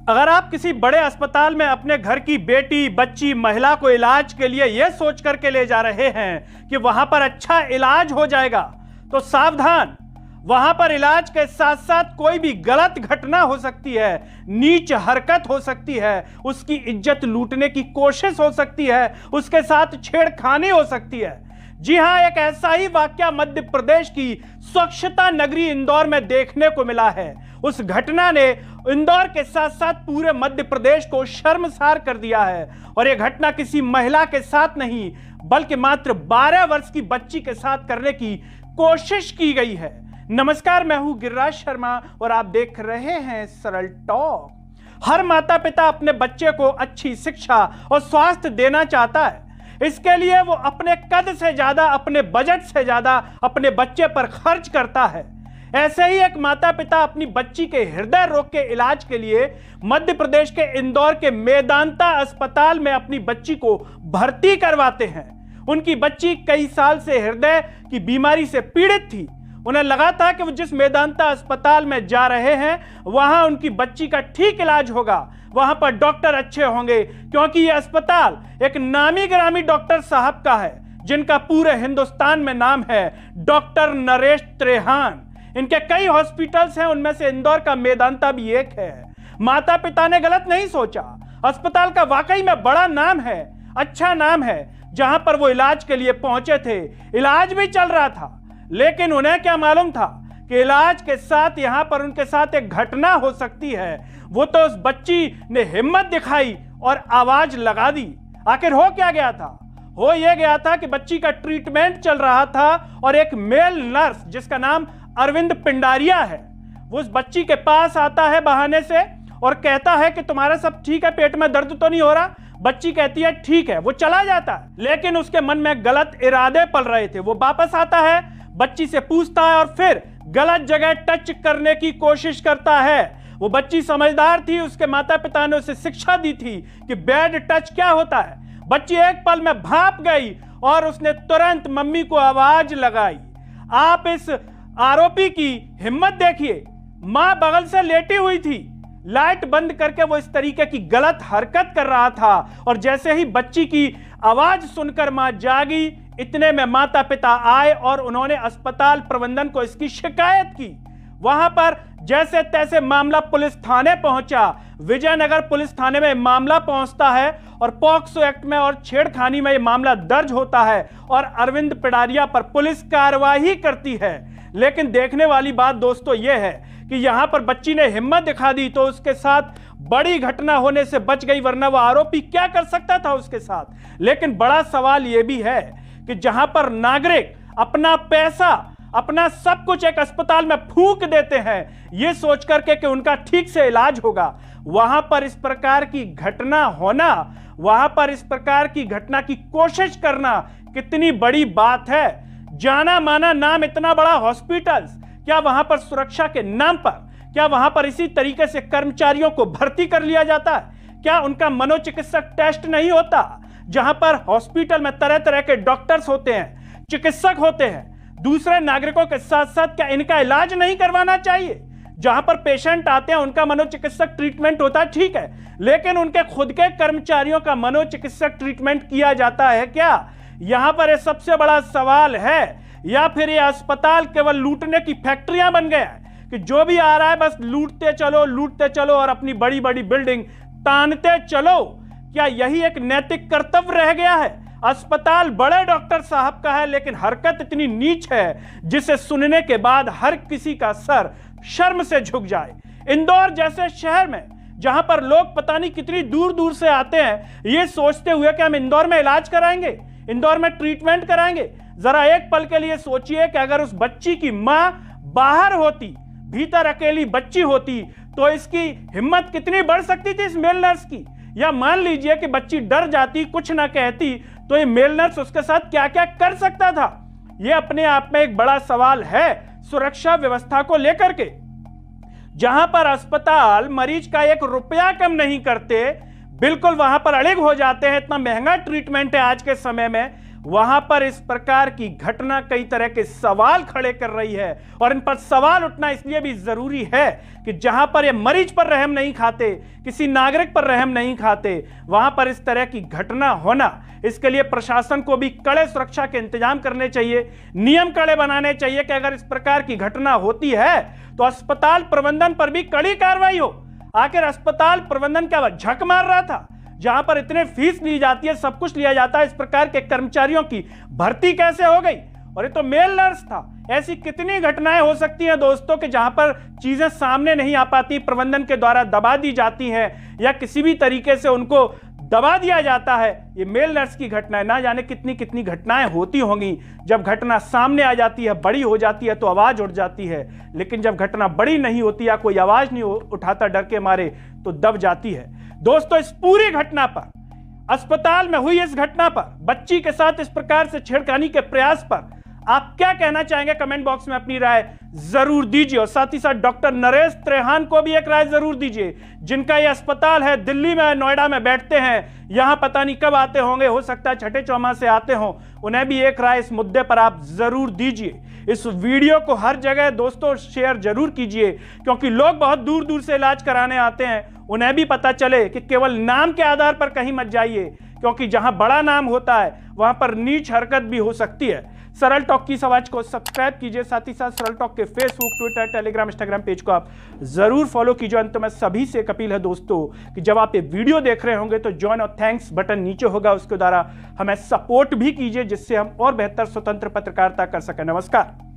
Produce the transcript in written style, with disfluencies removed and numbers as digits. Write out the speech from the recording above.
अगर आप किसी बड़े अस्पताल में अपने घर की बेटी, बच्ची, महिला को इलाज के लिए यह सोच करके ले जा रहे हैं कि वहां पर अच्छा इलाज हो जाएगा, तो सावधान। वहां पर इलाज के साथ साथ कोई भी गलत घटना हो सकती है, नीच हरकत हो सकती है, उसकी इज्जत लूटने की कोशिश हो सकती है, उसके साथ छेड़खानी हो सकती है। जी हां, एक ऐसा ही वाकया मध्य प्रदेश की स्वच्छता नगरी इंदौर में देखने को मिला है। उस घटना ने इंदौर के साथ साथ पूरे मध्य प्रदेश को शर्मसार कर दिया है। और यह घटना किसी महिला के साथ नहीं, बल्कि मात्र 12 वर्ष की बच्ची के साथ करने की कोशिश की गई है। नमस्कार, मैं हूं गिरिराज शर्मा और आप देख रहे हैं सरल टॉक। हर माता पिता अपने बच्चे को अच्छी शिक्षा और स्वास्थ्य देना चाहता है। इसके लिए वो अपने कद से ज्यादा, अपने बजट से ज्यादा अपने बच्चे पर खर्च करता है। ऐसे ही एक माता पिता अपनी बच्ची के हृदय रोग के इलाज के लिए मध्य प्रदेश के इंदौर के मेदांता अस्पताल में अपनी बच्ची को भर्ती करवाते हैं। उनकी बच्ची कई साल से हृदय की बीमारी से पीड़ित थी। उन्हें लगा था कि वो जिस मेदांता अस्पताल में जा रहे हैं वहां उनकी बच्ची का ठीक इलाज होगा, वहां पर डॉक्टर अच्छे होंगे, क्योंकि यह अस्पताल एक नामी गिरामी डॉक्टर साहब का है जिनका पूरे हिंदुस्तान में नाम है, डॉक्टर नरेश त्रेहान। इनके कई हॉस्पिटल्स हैं, उनमें से इंदौर का मेदांता भी एक है। माता पिता ने गलत नहीं सोचा, अस्पताल का वाकई में बड़ा नाम है, अच्छा नाम है। जहां पर वो इलाज के लिए पहुंचे थे, इलाज भी चल रहा था, लेकिन उन्हें क्या मालूम था कि इलाज के साथ यहां पर उनके साथ एक घटना हो सकती है। वो तो उस बच्ची ने हिम्मत दिखाई और आवाज लगा दी। आखिर हो क्या गया था? हो यह गया था कि बच्ची का ट्रीटमेंट चल रहा था और एक मेल नर्स जिसका नाम अरविंद पिंडारिया है, वो उस बच्ची के पास आता है बहाने से और कहता है कि तुम्हारा सब ठीक है, पेट में दर्द तो नहीं हो रहा? बच्ची कहती है ठीक है। वो चला जाता है, लेकिन उसके मन में गलत इरादे पल रहे थे। वो वापस आता है, बच्ची से पूछता है और फिर गलत जगह टच करने की कोशिश करता है। वो बच्ची समझदार थी, उसके माता पिता ने उसे शिक्षा दी थी कि बैड टच क्या होता है। बच्ची एक पल में भाप गई और उसने तुरंत मम्मी को आवाज लगाई। आप इस आरोपी की हिम्मत देखिए, मां बगल से लेटी हुई थी, लाइट बंद करके वो इस तरीके की गलत हरकत कर रहा था। और जैसे ही बच्ची की आवाज सुनकर मां जागी, इतने में माता पिता आए और उन्होंने अस्पताल प्रबंधन को इसकी शिकायत की। वहां पर जैसे तैसे मामला पुलिस थाने पहुंचा। विजयनगर पुलिस थाने में मामला पहुंचता है और पॉक्सो एक्ट में और छेड़खानी में यह मामला दर्ज होता है और अरविंद पिंडारिया पर पुलिस कार्रवाई करती है। लेकिन देखने वाली बात दोस्तों यह है कि यहां पर बच्ची ने हिम्मत दिखा दी तो उसके साथ बड़ी घटना होने से बच गई, वरना वो आरोपी क्या कर सकता था उसके साथ। लेकिन बड़ा सवाल यह भी है कि जहां पर नागरिक अपना पैसा, अपना सब कुछ एक अस्पताल में फूंक देते हैं यह सोच करके कि उनका ठीक से इलाज होगा, वहां पर इस प्रकार की घटना होना, वहां पर इस प्रकार की घटना की कोशिश करना कितनी बड़ी बात है। जाना माना नाम, इतना बड़ा हॉस्पिटल, क्या वहां पर सुरक्षा के नाम पर, क्या वहां पर इसी तरीके से कर्मचारियों को भर्ती कर लिया जाता है? क्या उनका मनोचिकित्सक टेस्ट नहीं होता? जहां पर हॉस्पिटल में तरह तरह के डॉक्टर्स होते हैं, चिकित्सक होते हैं, दूसरे नागरिकों के साथ साथ क्या इनका इलाज नहीं करवाना चाहिए? जहां पर पेशेंट आते हैं उनका मनोचिकित्सक ट्रीटमेंट होता है, ठीक है, लेकिन उनके खुद के कर्मचारियों का मनोचिकित्सक ट्रीटमेंट किया जाता है क्या? यहां पर यह सबसे बड़ा सवाल है। या फिर यह अस्पताल केवल लूटने की फैक्ट्रियां बन गया है कि जो भी आ रहा है बस लूटते चलो और अपनी बड़ी बड़ी बिल्डिंग तानते चलो? क्या यही एक नैतिक कर्तव्य रह गया है? अस्पताल बड़े डॉक्टर साहब का है, लेकिन हरकत इतनी नीच है जिसे सुनने के बाद हर किसी का सर शर्म से झुक जाए। इंदौर जैसे शहर में जहां पर लोग पता नहीं कितनी दूर दूर से आते हैं ये सोचते हुए कि हम इंदौर में इलाज कराएंगे, इंदौर में ट्रीटमेंट कराएंगे। जरा एक पल के लिए सोचिए कि अगर उस बच्ची की मां बाहर होती, भीतर अकेली बच्ची होती, तो इसकी हिम्मत कितनी बढ़ सकती थी इस मेल नर्स की। या मान लीजिए कि बच्ची डर जाती, कुछ ना कहती, तो ये मेल नर्स उसके साथ क्या क्या कर सकता था? ये अपने आप में एक बड़ा सवाल है सुरक्षा व्यवस्था को लेकर के। जहां पर अस्पताल मरीज का 1 रुपया कम नहीं करते, बिल्कुल वहां पर अड़िग हो जाते हैं, इतना महंगा ट्रीटमेंट है आज के समय में, वहां पर इस प्रकार की घटना कई तरह के सवाल खड़े कर रही है। और इन पर सवाल उठना इसलिए भी जरूरी है कि जहां पर ये मरीज पर रहम नहीं खाते, किसी नागरिक पर रहम नहीं खाते, वहां पर इस तरह की घटना होना, इसके लिए प्रशासन को भी कड़े सुरक्षा के इंतजाम करने चाहिए, नियम कड़े बनाने चाहिए कि अगर इस प्रकार की घटना होती है तो अस्पताल प्रबंधन पर भी कड़ी कार्रवाई हो। आखिर अस्पताल प्रबंधन क्या झक मार रहा था? जहां पर इतने फीस ली जाती है, सब कुछ लिया जाता है, इस प्रकार के कर्मचारियों की भर्ती कैसे हो गई? और ये तो मेल नर्स था। ऐसी कितनी घटनाएं हो सकती हैं दोस्तों कि जहां पर चीजें सामने नहीं आ पाती, प्रबंधन के द्वारा दबा दी जाती हैं या किसी भी तरीके से उनको दबा दिया जाता है। ये मेल नर्स की घटनाएं, ना जाने कितनी कितनी घटनाएं होती होंगी। जब घटना सामने आ जाती है, बड़ी हो जाती है तो आवाज उठ जाती है, लेकिन जब घटना बड़ी नहीं होती या कोई आवाज नहीं उठाता डर के मारे, तो दब जाती है। दोस्तों, इस पूरी घटना पर, अस्पताल में हुई इस घटना पर, बच्ची के साथ इस प्रकार से छेड़खानी के प्रयास पर आप क्या कहना चाहेंगे? कमेंट बॉक्स में अपनी राय जरूर दीजिए। और साथ ही साथ डॉक्टर नरेश त्रेहान को भी एक राय जरूर दीजिए, जिनका यह अस्पताल है, दिल्ली में, नोएडा में बैठते हैं, यहां पता नहीं कब आते होंगे, हो सकता है छठे चौमाह से आते हों। उन्हें भी एक राय इस मुद्दे पर आप जरूर दीजिए। इस वीडियो को हर जगह दोस्तों शेयर जरूर कीजिए, क्योंकि लोग बहुत दूर दूर से इलाज कराने आते हैं, उन्हें भी पता चले कि केवल नाम के आधार पर कहीं मत जाइए, क्योंकि जहां बड़ा नाम होता है वहां पर नीच हरकत भी हो सकती है। सरल टॉक की आवाज को सब्सक्राइब कीजिए, साथ ही साथ सरल टॉक के Facebook, Twitter, Telegram, Instagram page को आप जरूर फॉलो कीजिए। अंत में सभी से एक अपील है दोस्तों कि जब आप ये वीडियो देख रहे होंगे तो ज्वाइन और थैंक्स बटन नीचे होगा, उसके द्वारा हमें सपोर्ट भी कीजिए, जिससे हम और बेहतर स्वतंत्र पत्रकारिता कर सकें। नमस्कार।